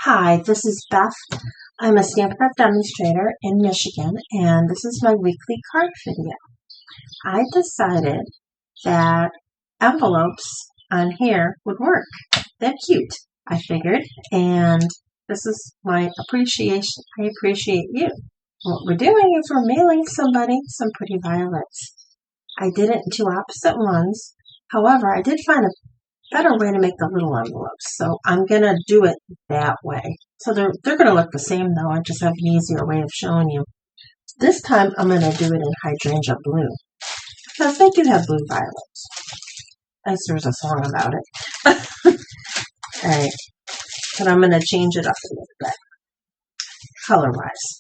Hi, this is Beth. I'm a Stampin' Up! Demonstrator in Michigan, and this is my weekly card video. I decided that envelopes on here would work. They're cute, I figured, and this is my appreciation. I appreciate you. What we're doing is we're mailing somebody some pretty violets. I did it in two opposite ones. However, I did find a better way to make the little envelopes, so I'm gonna do it that way. So they're gonna look the same though. I just have an easier way of showing you. This time I'm gonna do it in hydrangea blue because they do have blue violets. As there's a song about it. All right, but I'm gonna change it up a little bit color-wise.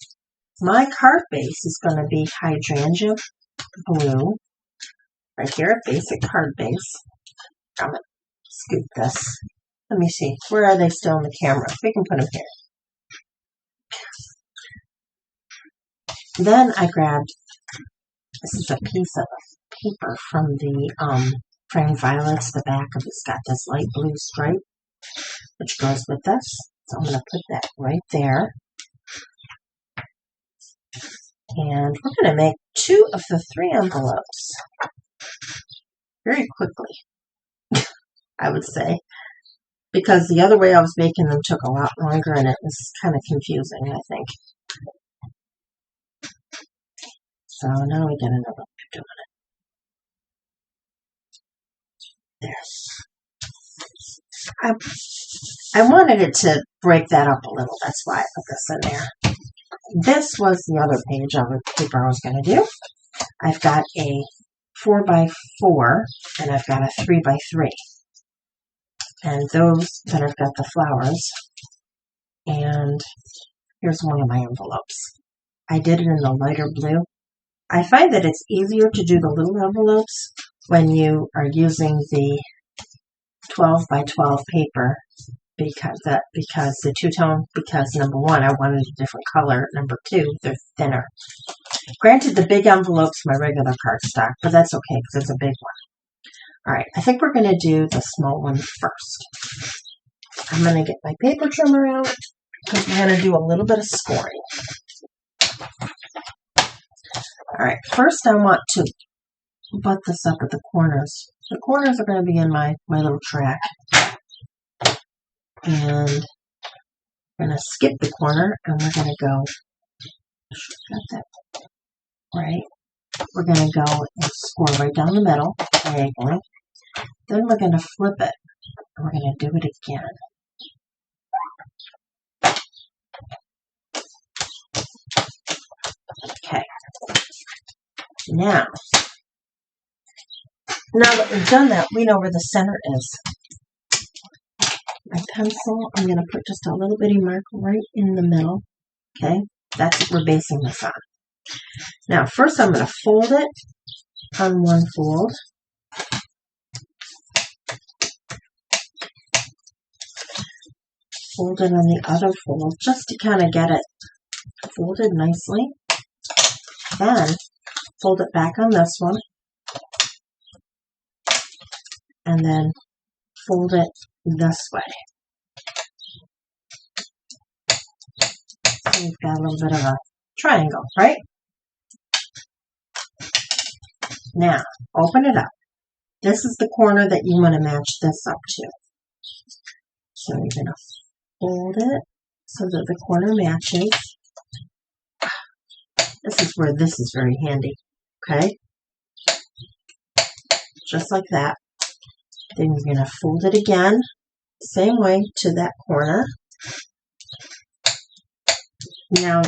My card base is gonna be hydrangea blue. Right here, basic card base. I'm gonna scoop this. Let me see. Where are they still in the camera? We can put them here. Then I grabbed, this is a piece of paper from the Framed Violets. The back of it's got this light blue stripe, which goes with this. So I'm going to put that right there. And we're going to make two of the three envelopes very quickly, I would say. Because the other way I was making them took a lot longer and it was kind of confusing, I think. So now we get another way of doing it. I wanted it to break that up a little. That's why I put this in there. This was the other page of the paper I was going to do. I've got a 4x4 and I've got a 3x3. And those that I've got the flowers. And here's one of my envelopes. I did it in the lighter blue. I find that it's easier to do the little envelopes when you are using the 12x12 paper because the two-tone, because number one, I wanted a different color. Number two, they're thinner. Granted, the big envelope's my regular cardstock, but that's okay because it's a big one. All right, I think we're going to do the small one first. I'm going to get my paper trimmer out because we're going to do a little bit of scoring. All right, first I want to butt this up at the corners. The corners are going to be in my little track. And we're going to skip the corner and we're going to go, got that right. We're going to go and score right down the middle, diagonally. Then we're going to flip it and we're going to do it again. Okay. Now that we've done that, we know where the center is. My pencil, I'm going to put just a little bitty mark right in the middle. Okay, that's what we're basing this on. Now, first I'm going to fold it on one fold. Fold it on the other fold just to kind of get it folded nicely. Then fold it back on this one. And then fold it this way. So we've got a little bit of a triangle, right? Now, open it up. This is the corner that you want to match this up to. So you're going to fold it so that the corner matches. This is where this is very handy, okay? Just like that. Then you're going to fold it again, same way to that corner. Now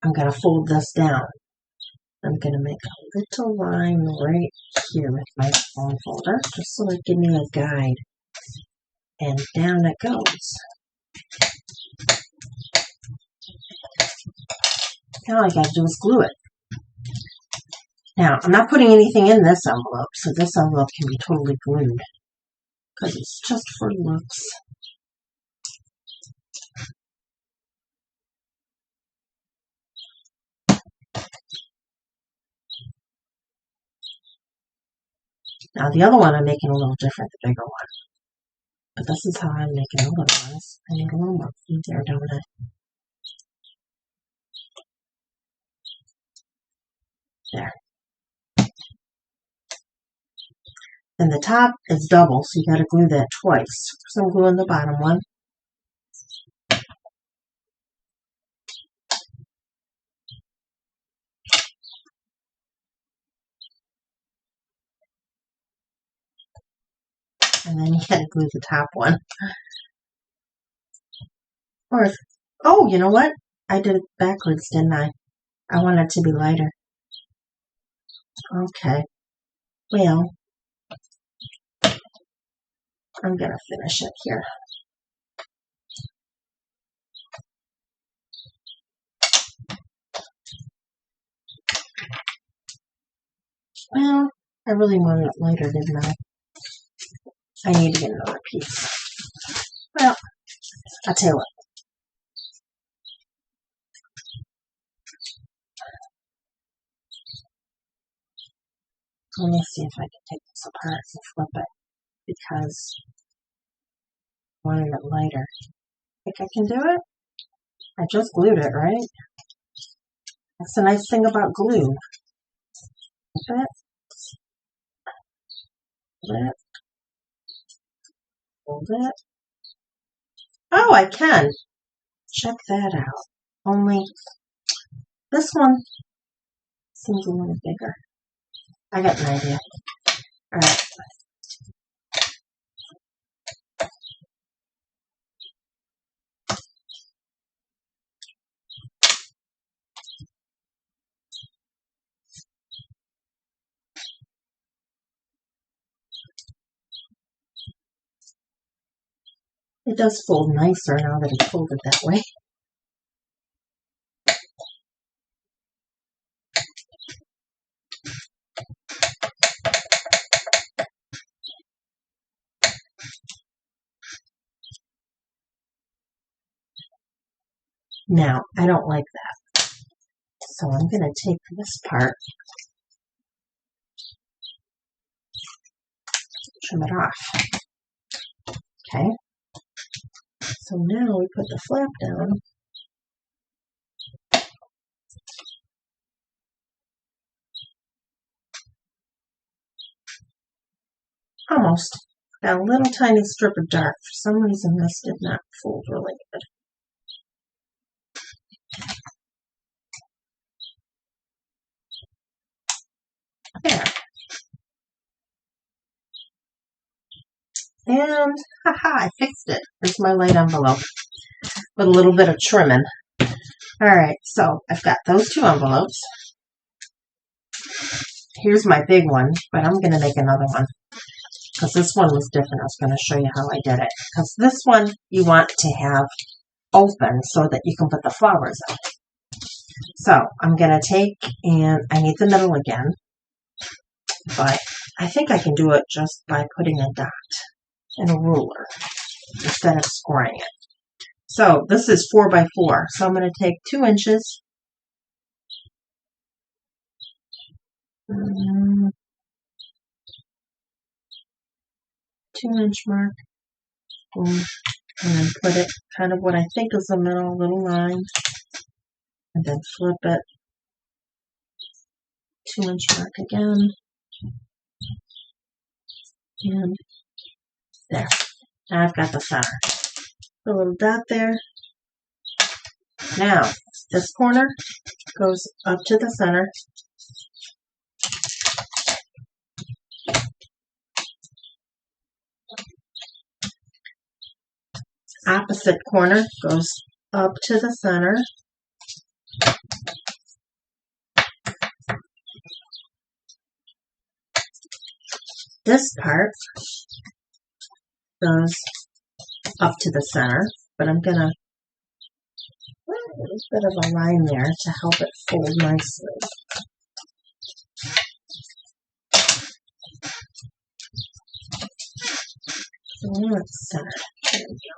I'm going to fold this down. I'm going to make a little line right here with my phone folder, just so it gives me a guide. And down it goes. Now all I got to do is glue it. Now, I'm not putting anything in this envelope, so this envelope can be totally glued, because it's just for looks. Now the other one I'm making a little different, the bigger one. But this is how I'm making the little ones. I need a little more food there, don't I? There. And the top is double, so you got to glue that twice. So I'm gluing the bottom one. And then you got to glue the top one. Or if, oh, you know what? I did it backwards, didn't I? I want it to be lighter. Okay. Well, I'm going to finish it here. Well, I really wanted it lighter, didn't I? I need to get another piece. Well, I'll tell you what. Let me see if I can take this apart and flip it, because I wanted it lighter. Think I can do it? I just glued it, right? That's the nice thing about glue. Flip it. Flip. Hold it. Oh, I can. Check that out. Only this one seems a little bigger. I got an idea. All right. It does fold nicer now that it's folded that way. Now, I don't like that. So I'm going to take this part, trim it off. Okay. So now we put the flap down. Almost. Got a little tiny strip of dark. For some reason this did not fold really good. There. And, haha, I fixed it. Here's my light envelope with a little bit of trimming. Alright, so I've got those two envelopes. Here's my big one, but I'm going to make another one, because this one was different. I was going to show you how I did it. Because this one you want to have open so that you can put the flowers in. So I'm going to take, and I need the middle again, but I think I can do it just by putting a dot and a ruler instead of scoring it. So this is 4 by 4. So I'm going to take 2 inches. 2-inch mark. Boom. And then put it kind of what I think is the middle, little line. And then flip it. 2-inch mark again. And there. Now I've got the center. The little dot there. Now, this corner goes up to the center. Opposite corner goes up to the center. This part goes up to the center, but I'm going to put a little bit of a line there to help it fold nicely. So now it's centered. There we go.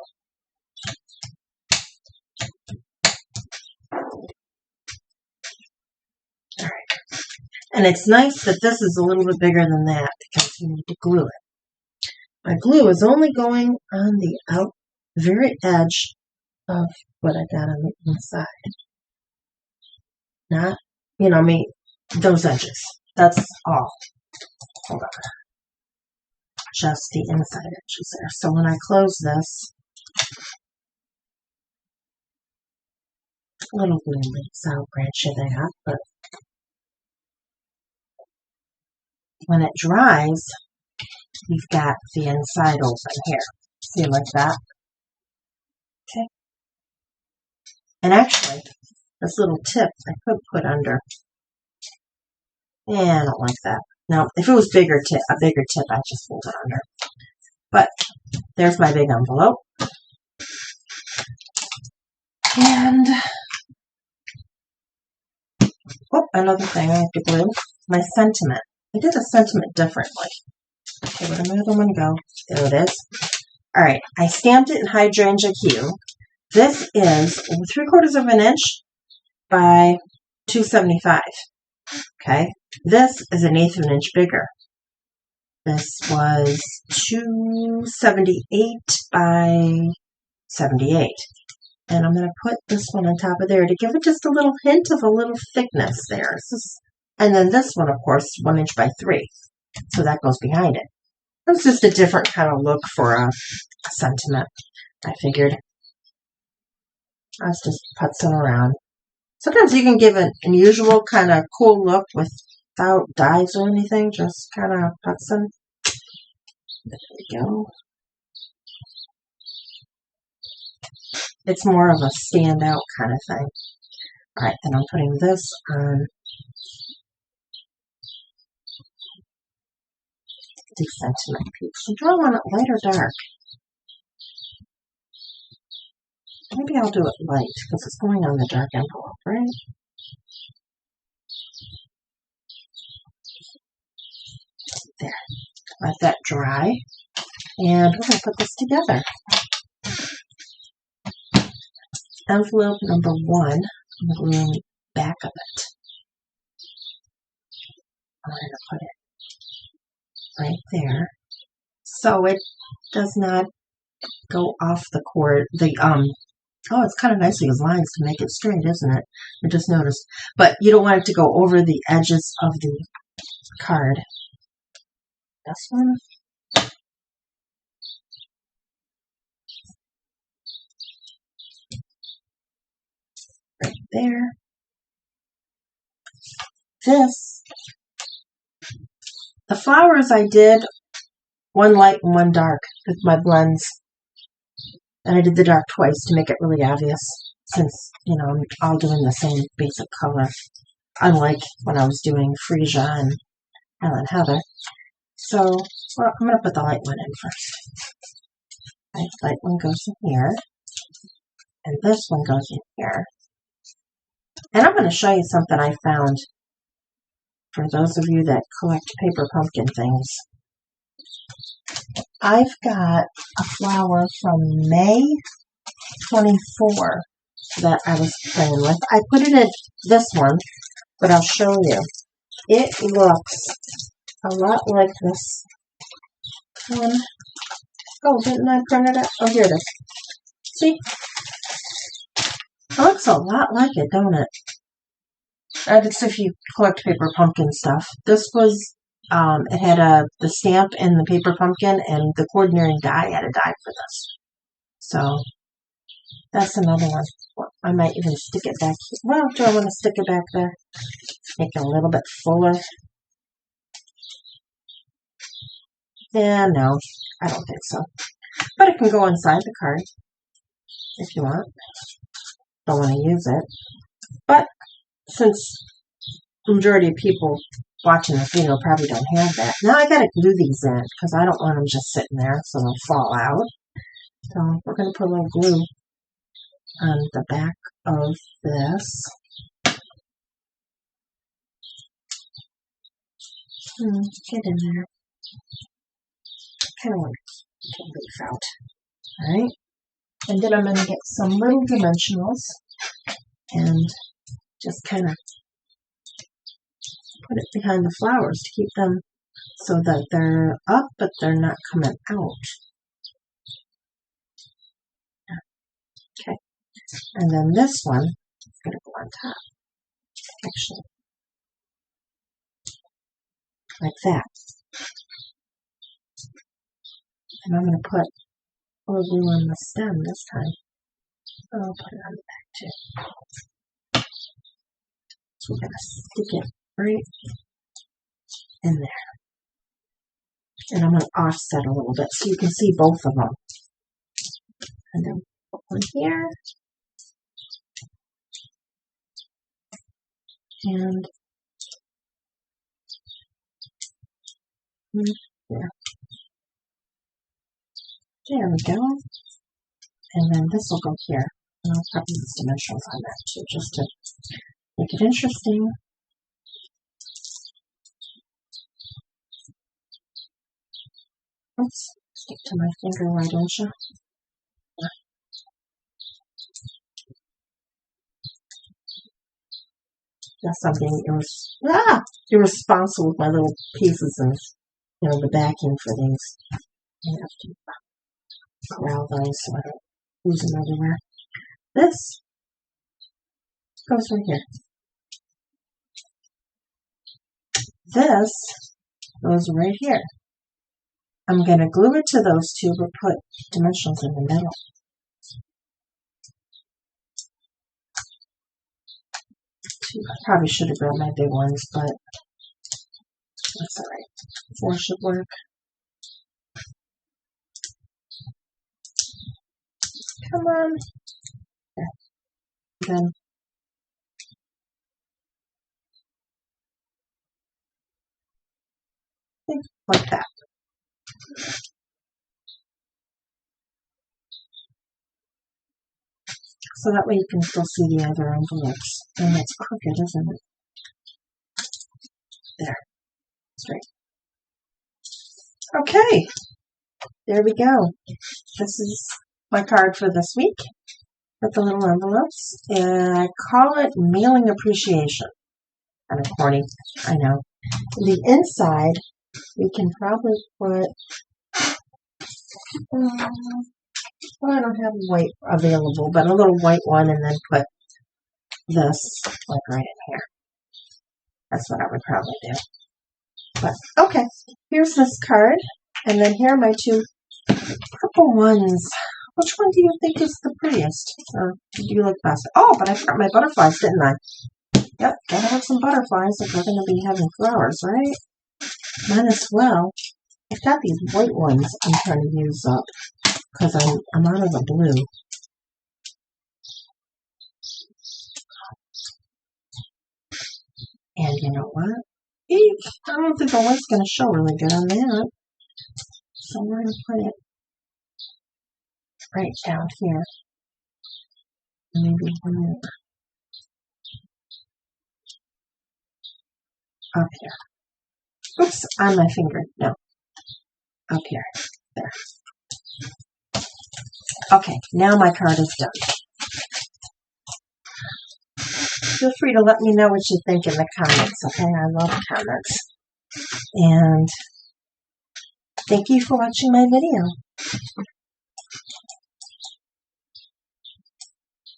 And it's nice that this is a little bit bigger than that because you need to glue it. My glue is only going on the very edge of what I got on the inside. Not, those edges. That's all. Hold on. Just the inside edges there. So when I close this, little glue leaks out, grant you that, but when it dries, you've got the inside open here. See, like that? Okay. And actually, this little tip I could put under. Yeah, I don't like that. Now, if it was a bigger tip, I'd just fold it under. But there's my big envelope. And, another thing I have to glue, my sentiment. I did a sentiment differently. Okay, where did my other one go? There it is. All right, I stamped it in hydrangea hue. This is 3/4 of an inch by 275. Okay, this is 1/8 of an inch bigger. This was 278 by 78. And I'm going to put this one on top of there to give it just a little hint of a little thickness there. And then this one, of course, 1 inch by 3. So that goes behind it. It's just a different kind of look for a sentiment, I figured. I was just putzing around. Sometimes you can give an unusual kind of cool look without dyes or anything, just kind of putzing. There we go. It's more of a standout kind of thing. All right, then I'm putting this on the sentiment piece. So do I want it light or dark? Maybe I'll do it light because it's going on the dark envelope, right? There. Let that dry. And we're going to put this together. Envelope number 1, I'm gluing the back of it. I'm going to put it right there so it does not go off the cord. Oh, it's kind of nice to use lines to make it straight, isn't it? I just noticed. But you don't want it to go over the edges of the card. This one. Right there. The flowers I did one light and one dark with my blends. And I did the dark twice to make it really obvious since, I'm all doing the same basic color. Unlike when I was doing Freesia and Helen Heather. So, I'm going to put the light one in first. The light one goes in here. And this one goes in here. And I'm going to show you something I found for those of you that collect paper pumpkin things. I've got a flower from May 24 that I was playing with. I put it in this one, but I'll show you. It looks a lot like this one. Oh, didn't I print it out? Oh, here it is. See? It looks a lot like it, don't it? It's if you collect paper pumpkin stuff. This was, it had the stamp and the paper pumpkin, and the coordinating die had a die for this. So, that's another one. I might even stick it back here. Well, do I want to stick it back there? Make it a little bit fuller. Yeah, no, I don't think so. But it can go inside the card if you want. Don't want to use it. But since the majority of people watching this video probably don't have that, now I got to glue these in because I don't want them just sitting there so they'll fall out. So we're going to put a little glue on the back of this. Get in there. Kind of want to get a leaf out. Alright. And then I'm going to get some little dimensionals and just kind of put it behind the flowers to keep them so that they're up, but they're not coming out. Okay. And then this one is going to go on top. Actually. Like that. And I'm going to put glue on the stem this time. I'll put it on the back too. So we're going to stick it right in there. And I'm going to offset a little bit so you can see both of them. And then put one here. And there. There we go. And then this will go here. And I'll probably use dimensionals on that too, just to make it interesting. Oops, stick to my finger, why don't you? Yes, I'm being irresponsible with my little pieces and, the backing for these. I have to corral those so I don't lose them everywhere. This goes right here. This goes right here. I'm going to glue it to those two, but put dimensionals in the middle. I probably should have grabbed my big ones, but that's alright. 4 should work. Come on. There. Then like that. So that way you can still see the other envelopes. And it's crooked, isn't it? There. Straight. Okay. There we go. This is my card for this week with the little envelopes. And I call it Mailing Appreciation. I'm corny, I know. The inside, we can probably put, I don't have white available, but a little white one, and then put this like right in here. That's what I would probably do. But okay, here's this card, and then here are my 2 purple ones. Which one do you think is the prettiest? Or do you look best? Oh, but I forgot my butterflies, didn't I? Yep, gotta have some butterflies if we're going to be having flowers, right? Might as well. I've got these white ones I'm trying to use up because I'm out of the blue. And you know what? Eek! I don't think the white's going to show really good on that. So we're going to put it right down here. Maybe one more. Up here. Oops, on my finger. No. Up here. There. Okay, now my card is done. Feel free to let me know what you think in the comments, okay? I love comments. And thank you for watching my video.